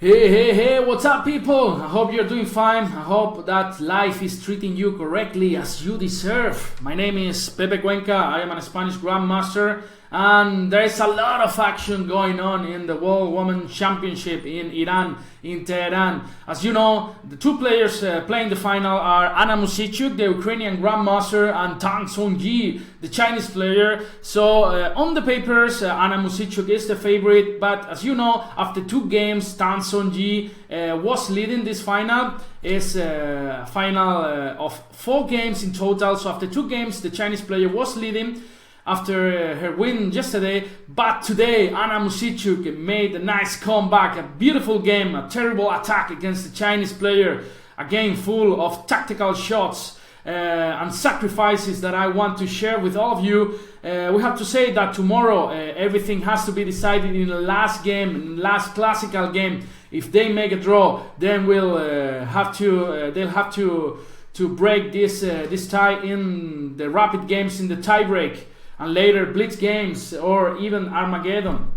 Hey, what's up, people? I hope you're doing fine. I hope that life is treating you correctly as you deserve. My name is Pepe Cuenca. I am a Spanish Grandmaster, and there is a lot of action going on in the World Women's Championship in Iran, in Tehran. As you know, the two players playing the final are Anna Muzychuk, the Ukrainian Grandmaster, and Tan Sonji, the Chinese player. So on the papers, Anna Muzychuk is the favorite, but as you know, after two games, Tan Sonji was leading this final. It's a final of 4 games in total. So after 2 games, the Chinese player was leading after her win yesterday, but today Anna Muzychuk made a nice comeback, a beautiful game, a terrible attack against the Chinese player, a game full of tactical shots and sacrifices that I want to share with all of you. We have to say that tomorrow everything has to be decided in the last game, in the last classical game. If they make a draw, then they'll have to break this tie in the rapid games in the tiebreak, and later blitz games or even Armageddon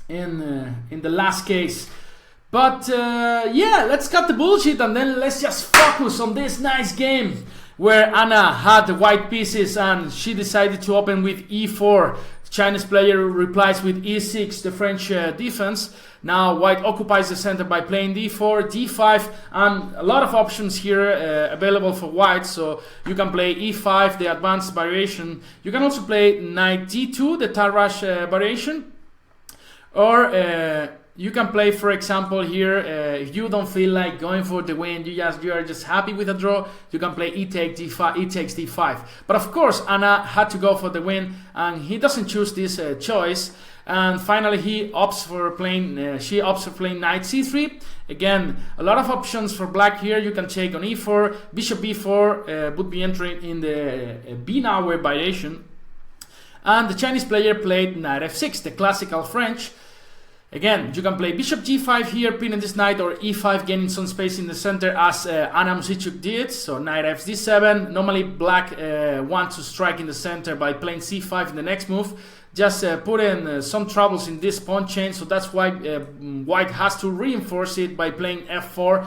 in the last case. But yeah, let's cut the bullshit and then let's just focus on this nice game where Anna had the white pieces and she decided to open with e4. The Chinese player replies with e6, the French defense. Now white occupies the center by playing d4, d5, and a lot of options here available for white. So you can play e5, the advanced variation. You can also play knight d2, the Tarrasch variation. Or you can play, for example, here, if you don't feel like going for the win, you are just happy with a draw, you can play e takes d5. But of course, Anna had to go for the win, and he doesn't choose this choice. And finally, she opts for playing knight c3. Again, a lot of options for black here. You can take on e4, bishop b4 would be entering in the Binauer variation. And the Chinese player played knight f6, the classical French. Again, you can play bishop g5 here, pinning this knight, or e5, gaining some space in the center as Anna Muzychuk did. So knight f d7. Normally black wants to strike in the center by playing c5 in the next move. Just put in some troubles in this pawn chain, so that's why white has to reinforce it by playing f4,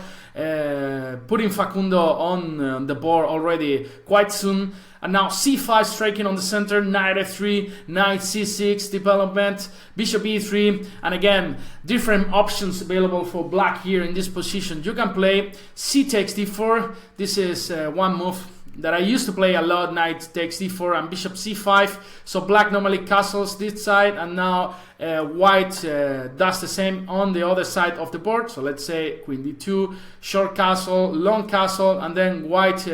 putting Facundo on the board already quite soon. And now c5 striking on the center, knight f3, knight c6 development, bishop e3, and again, different options available for black here in this position. You can play c takes d4. This is one move that I used to play a lot, knight takes d4 and bishop c5. So black normally castles this side, and now white does the same on the other side of the board. So let's say queen d2, short castle, long castle, and then white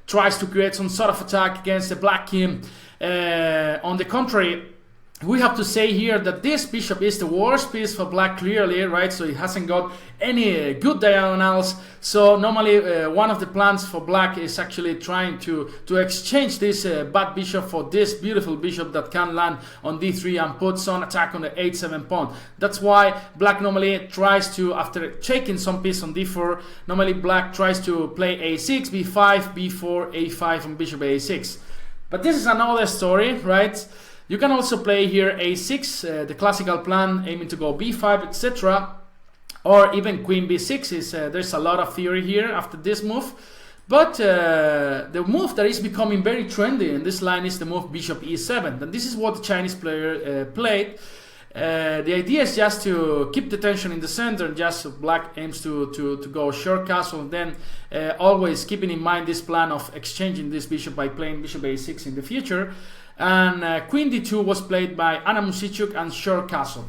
tries to create some sort of attack against the black king. On the contrary, we have to say here that this bishop is the worst piece for black, clearly, right? So it hasn't got any good diagonals. So normally one of the plans for black is actually trying to exchange this bad bishop for this beautiful bishop that can land on d3 and put some attack on the h7 pawn. That's why black normally tries to, after taking some piece on d4, normally black tries to play a6, b5, b4, a5, and bishop a6. But this is another story, right? You can also play here a6, the classical plan, aiming to go b5, etc. Or even queen b6. There's a lot of theory here after this move. But the move that is becoming very trendy in this line is the move bishop e7. And this is what the Chinese player played. The idea is just to keep the tension in the center, just black aims to go short castle, then always keeping in mind this plan of exchanging this bishop by playing bishop a6 in the future. And queen d2 was played by Anna Muzychuk and short castle.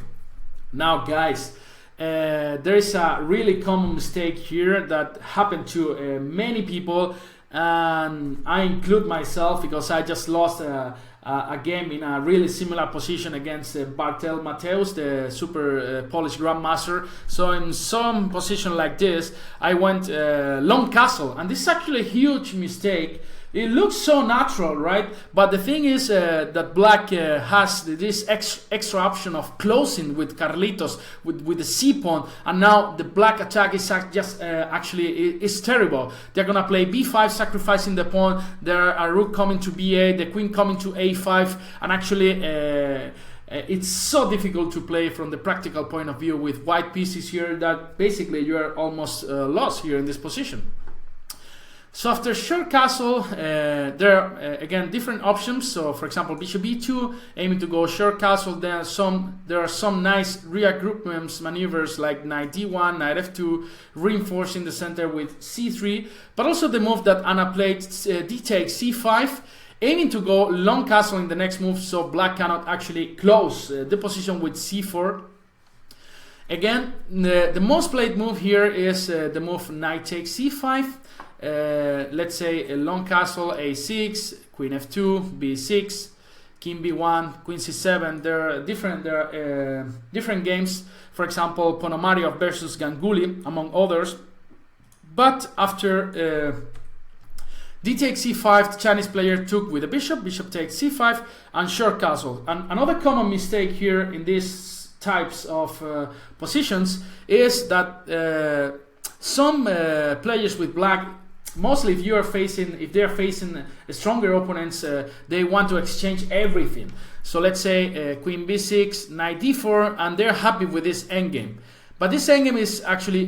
Now guys, there is a really common mistake here that happened to many people, and I include myself because I just lost a game in a really similar position against Bartel Mateus, the super Polish Grandmaster. So in some position like this, I went long castle, and this is actually a huge mistake. It looks so natural, right? But the thing is that black has this extra option of closing with Carlitos, with the c pawn, and now the black attack is just actually is terrible. They're gonna play b5, sacrificing the pawn. There are rook coming to b8, the queen coming to a5, and actually it's so difficult to play from the practical point of view with white pieces here that basically you are almost lost here in this position. So after short castle, there are again different options. So for example, bishop e2, aiming to go short castle. There are some nice regroupments maneuvers like knight d1, knight f2, reinforcing the center with c3. But also the move that Anna played, d takes c5, aiming to go long castle in the next move, so black cannot actually close the position with c4. Again, the most played move here is the move knight takes c5. Let's say a long castle, a6, queen f2, b6, king b1, queen c7. There are different games. For example, Ponomariov versus Ganguly, among others. But after d takes c5, the Chinese player took with the bishop. Bishop takes c5 and short castle. And another common mistake here in these types of positions is that some players with black, mostly if they're facing stronger opponents, they want to exchange everything. So let's say queen b6, knight d4, and they're happy with this endgame. But this endgame is actually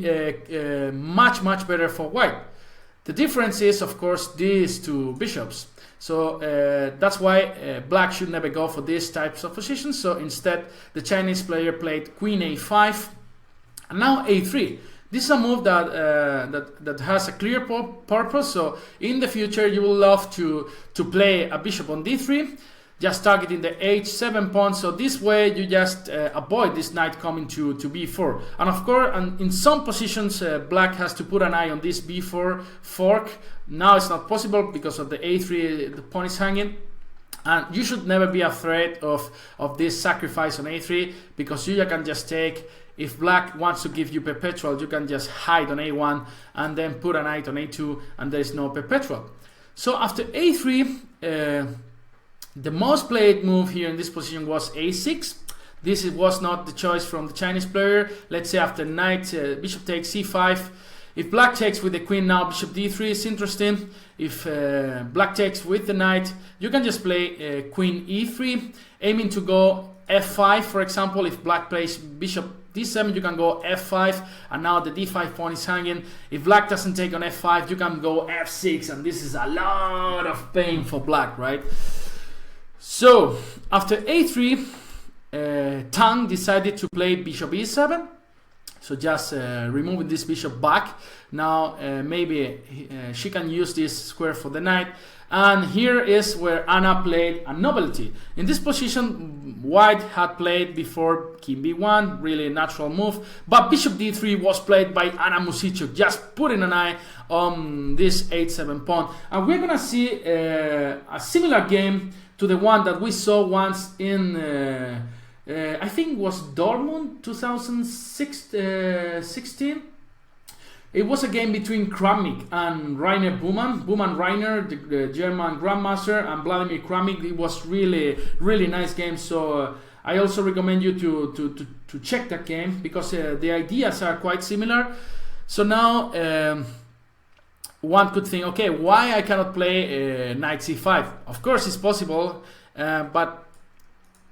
much better for white. The difference is, of course, these two bishops. So that's why black should never go for these types of positions. So instead, the Chinese player played queen a5, and now a3. This is a move that has a clear purpose. So in the future, you will love to play a bishop on d3, just targeting the h7 pawn. So this way, you just avoid this knight coming to b4. And of course, in some positions, black has to put an eye on this b4 fork. Now it's not possible because of the a3, the pawn is hanging. And you should never be afraid of this sacrifice on a3, because you can just take. If black wants to give you perpetual, you can just hide on a1 and then put a knight on a2, and there is no perpetual. So after a3, the most played move here in this position was a6. This was not the choice from the Chinese player. Let's say after knight, bishop takes c5. If black takes with the queen, now bishop d3 is interesting. If black takes with the knight, you can just play queen e3, aiming to go f5, for example. If black plays bishop d7, you can go f5, and now the d5 pawn is hanging. If black doesn't take on f5, you can go f6, and this is a lot of pain for black, right? So after a3, Tang decided to play bishop e7. So just removing this bishop back. Now maybe she can use this square for the knight. And here is where Anna played a novelty. In this position, white had played before king b1, really natural move. But bishop d3 was played by Anna Muzychuk, just putting an eye on this h7 pawn. And we're gonna see a similar game to the one that we saw once in I think it was Dortmund 2016. It was a game between Kramnik and Rainer Buhmann. Rainer, the German grandmaster, and Vladimir Kramnik. It was really nice game. So I also recommend you to check that game, because the ideas are quite similar. So now one could think, okay, why I cannot play knight c5? Of course it's possible, but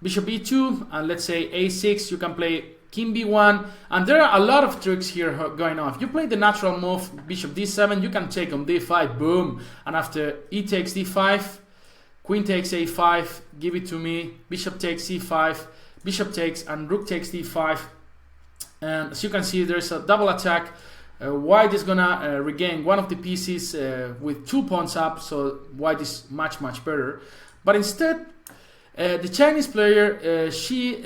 bishop e2 and let's say a6, you can play king b1, and there are a lot of tricks here going on. If you play the natural move bishop d7, you can take on d5, boom, and after e takes d5, queen takes a5, give it to me, bishop takes c5, bishop takes, and rook takes d5, and as you can see, there's a double attack. White is gonna regain one of the pieces with 2 pawns up, so white is much better. But instead, the Chinese player, she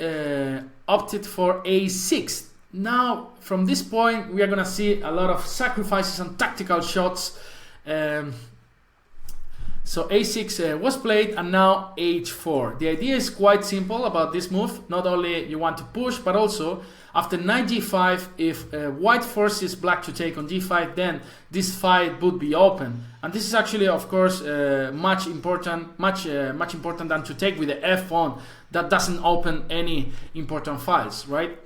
opted for a6. Now, from this point, we are gonna see a lot of sacrifices and tactical shots. So a6 was played, and now h4. The idea is quite simple about this move. Not only you want to push, but also after knight g5, if white forces black to take on d5, then this fight would be open. And this is actually, of course, much important than to take with the f pawn. That doesn't open any important files, right?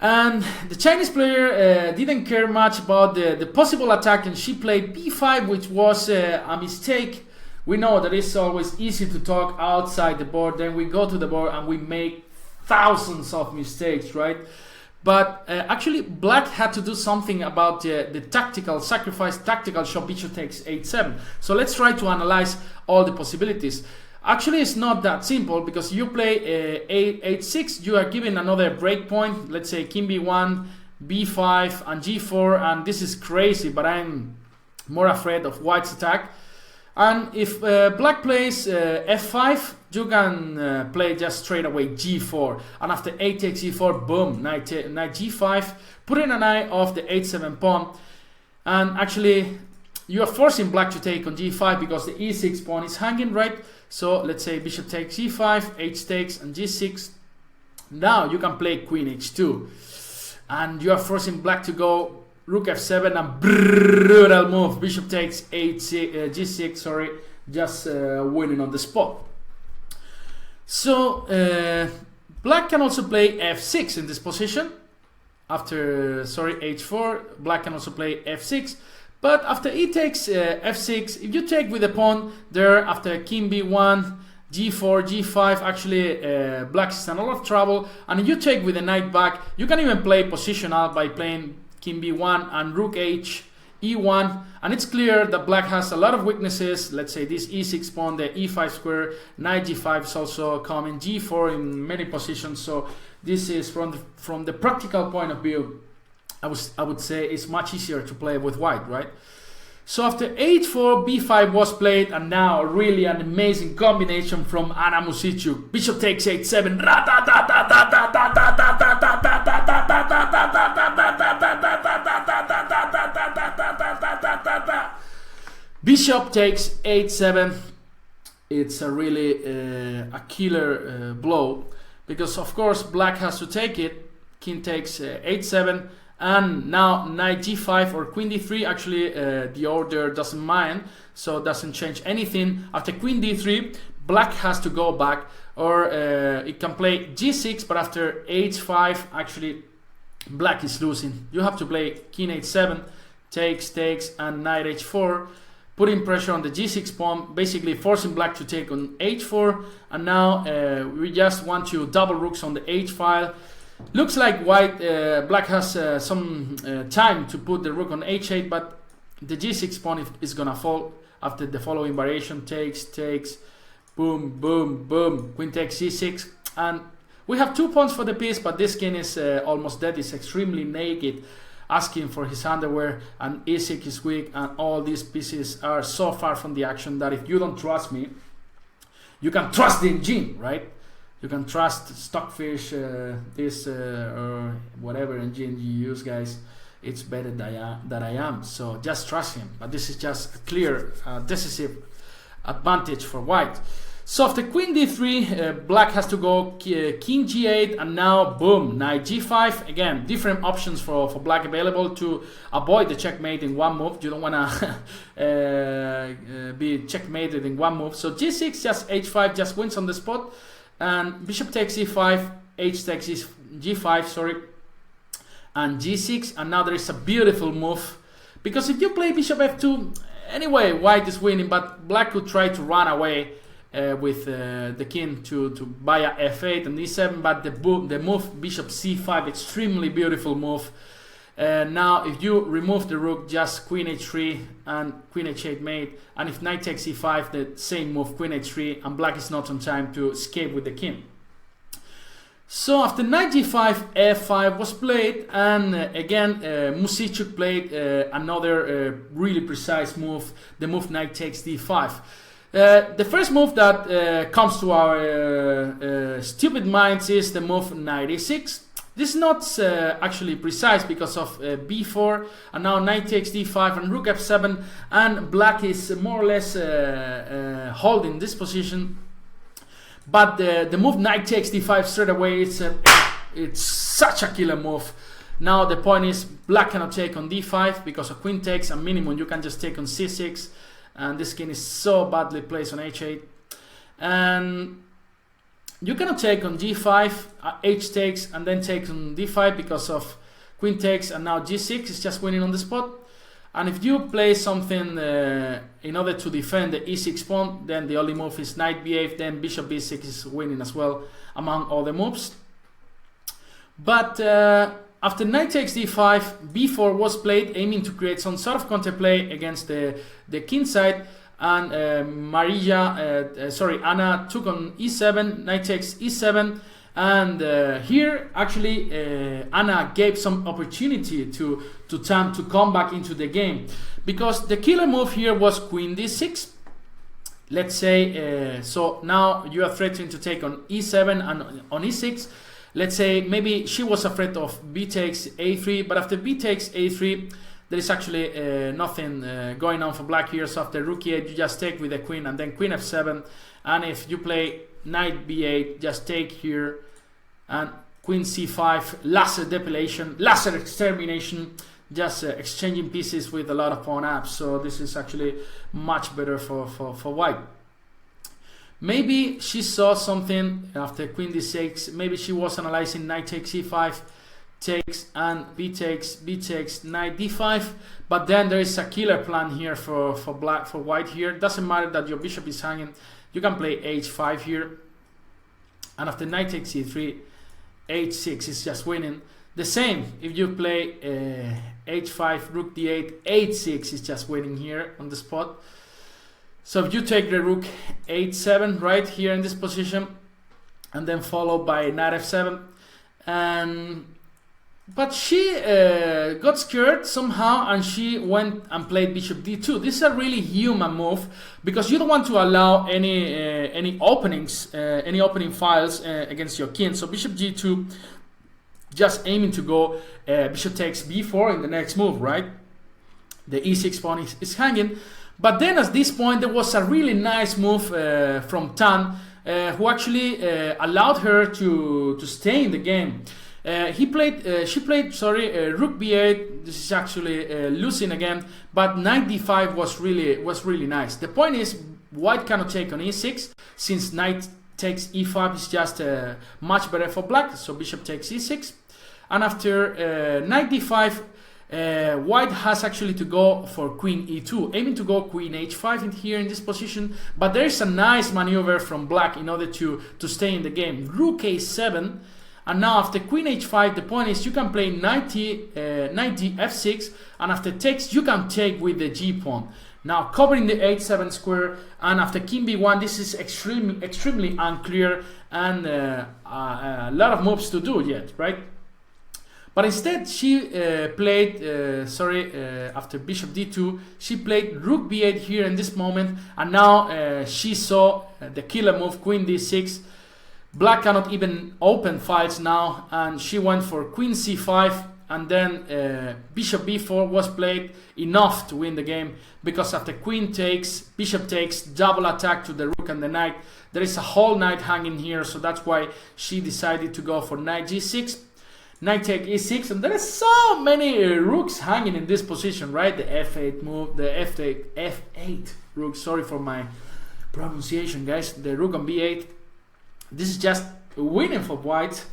And the Chinese player didn't care much about the possible attack, and she played b5, which was a mistake, We know that it's always easy to talk outside the board, then we go to the board and we make thousands of mistakes, right? But actually black had to do something about the tactical sacrifice, tactical shot. Bishop takes 8-7. So let's try to analyze all the possibilities. Actually, it's not that simple, because you play 8-6, you are given another breakpoint, let's say king b1, b5 and g4, and this is crazy, but I'm more afraid of white's attack. And if black plays f5, you can play just straight away g4, and after 8 takes e4, boom, knight g5, putting an eye off the 8-7 pawn. And actually you are forcing black to take on g5 because the e6 pawn is hanging, right? So let's say bishop takes e5, h takes, and g6. Now you can play queen h2, and you are forcing black to go rook f7 and brutal move. Bishop takes g6, sorry, just winning on the spot. So black can also play f6 in this position. After h4, black can also play f6. But after e takes f6, if you take with the pawn there, after king b1, g4, g5, actually black is in a lot of trouble. And if you take with the knight back, you can even play positional by playing king b1 and rook h, e1. And it's clear that black has a lot of weaknesses. Let's say this e6 pawn, the e5 square, knight g5 is also coming, g4 in many positions. So this is from the practical point of view, I would say it's much easier to play with white, right? So after h4, b5 was played, and now really an amazing combination from Anna Muzychuk. Bishop takes h7. Bishop takes h7. It's a really a killer blow, because of course black has to take it. King takes h7. And now knight g5 or queen d3, actually the order doesn't mind, so doesn't change anything. After queen d3, black has to go back, or it can play g6, but after h5, actually black is losing. You have to play king h7, takes, and knight h4, putting pressure on the g6 pawn, basically forcing black to take on h4. And now we just want to double rooks on the h file. Looks like black has some time to put the rook on h8, but the g6 pawn is gonna fall after the following variation: takes, boom, boom, boom, queen takes c6, and we have 2 pawns for the piece, but this king is almost dead. It's extremely naked, asking for his underwear, and e6 is weak, and all these pieces are so far from the action that if you don't trust me, you can trust the engine, right? You can trust Stockfish, or whatever engine you use, guys. It's better than I am. So just trust him. But this is just a clear decisive advantage for white. So after queen d3, black has to go king g8, and now boom, knight g5. Again, different options for black available to avoid the checkmate in one move. You don't want to be checkmated in one move. So g6, just h5, just wins on the spot. And bishop takes e5, h takes g5, sorry, and g6. And now there is a beautiful move, because if you play bishop f2, anyway, white is winning, but black could try to run away with the king to buy a f8 and e7, but the move bishop c5, extremely beautiful move. Now if you remove the rook, just queen h3 and queen h8 mate, and if knight takes e5, the same move, queen h3, and black is not on time to escape with the king. So after knight g5, f5 was played, and again Muzychuk played another really precise move, the move knight takes d5. The first move that comes to our stupid minds is the move knight e6. This is not actually precise because of b4, and now knight takes d5 and rook f7, and black is more or less holding this position. But the move knight takes d5 straight away, it's such a killer move. Now the point is black cannot take on d5 because of queen takes, and minimum you can just take on c6, and this king is so badly placed on h8. And you cannot take on g5, h takes, and then take on d5 because of queen takes, and now g6 is just winning on the spot. And if you play something in order to defend the e6 pawn, then the only move is knight b8, then bishop b6 is winning as well, among all the moves. But after knight takes d5, b4 was played, aiming to create some sort of counterplay against the king side. And Anna took on e7, knight takes e7. And here, actually, Anna gave some opportunity to Tan to come back into the game, because the killer move here was queen d6. Let's say, so now you are threatening to take on e7 and on e6. Let's say maybe she was afraid of b takes a3, but after b takes a3, there is actually nothing going on for black here. So after rook e8, you just take with the queen, and then queen f7. And if you play knight b8, just take here, and queen c5, laser depilation, laser extermination, just exchanging pieces with a lot of pawn ups. So this is actually much better for white. Maybe she saw something after queen d6. Maybe she was analyzing knight takes e5, takes, and b takes, knight d5. But then there is a killer plan here for white here. Doesn't matter that your bishop is hanging. You can play h5 here, and after knight takes e3, h6 is just winning. The same if you play h5, rook d8, h6 is just winning here on the spot. So if you take the rook h7 right here in this position, and then followed by knight f7, but she got scared somehow, and she went and played bishop d2. This is a really human move, because you don't want to allow any openings, any opening files against your king. So bishop g2, just aiming to go bishop takes b4 in the next move, right? The e6 pawn is hanging. But then at this point, there was a really nice move from Tan, who actually allowed her to stay in the game. She played rook b8. This is actually losing again, but knight d5 was really nice. The point is, white cannot take on e6, since knight takes e5 is just much better for black. So bishop takes e6, and after knight d5, white has actually to go for queen e2, aiming to go queen h5 in here in this position. But there is a nice maneuver from black in order to stay in the game. Rook a7. And now after queen h5, the point is you can play knight d f6, and after takes you can take with the g pawn. Now covering the h7 square, and after king b1, this is extremely unclear, and a lot of moves to do yet, right? But instead she played, after bishop d2, she played rook b8 here in this moment, and now she saw the killer move, queen d6. Black cannot even open files now, and she went for queen c5, and then bishop b4 was played, enough to win the game, because after queen takes, bishop takes, double attack to the rook and the knight. There is a whole knight hanging here, so that's why she decided to go for knight g6, knight take e6, and there are so many rooks hanging in this position, right? The f8 move, the f8 rook, sorry for my pronunciation, guys, the rook on b8. This is just winning for white,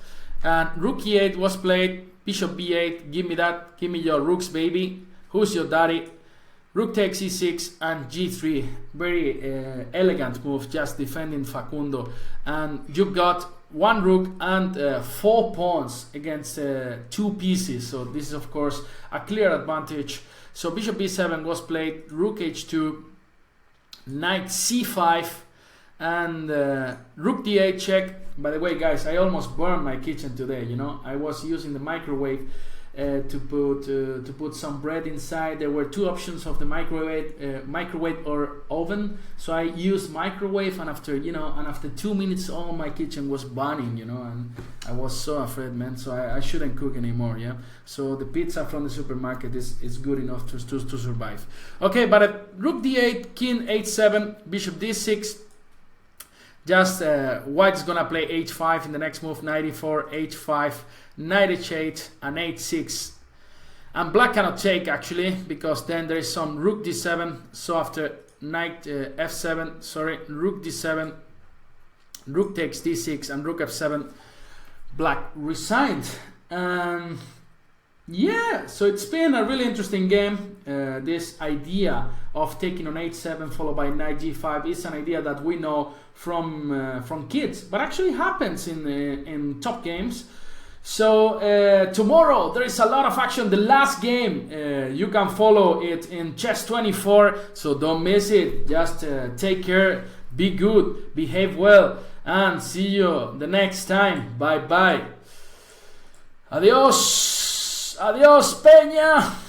and rook e8 was played, bishop b8, give me that, give me your rooks, baby, who's your daddy? Rook takes e6 and g3, very elegant move, just defending Facundo, and you've got one rook and 4 pawns against 2 pieces, so this is of course a clear advantage. So bishop b7 was played, rook h2, knight c5, and rook d8 check. By the way, guys, I almost burned my kitchen today. You know, I was using the microwave to put some bread inside. There were 2 options of the microwave or oven. So I used microwave, and after 2 minutes, all my kitchen was burning. You know, and I was so afraid, man. So I shouldn't cook anymore. Yeah. So the pizza from the supermarket is good enough to survive. Okay, but at rook d8, king h7, bishop d6. Just white is gonna play h5 in the next move, knight e4, h5, knight h8, and h6. And black cannot take actually, because then there is some rook d7. So after knight f7, sorry, rook d7, rook takes d6, and rook f7, black resigned. Yeah, so it's been a really interesting game. This idea of taking on h7 followed by knight g5 is an idea that we know from kids, but actually happens in top games. So tomorrow there is a lot of action. The last game, you can follow it in Chess 24, so don't miss it. Just take care, be good, behave well, and see you the next time. Bye bye. Adios. Adiós, Peña.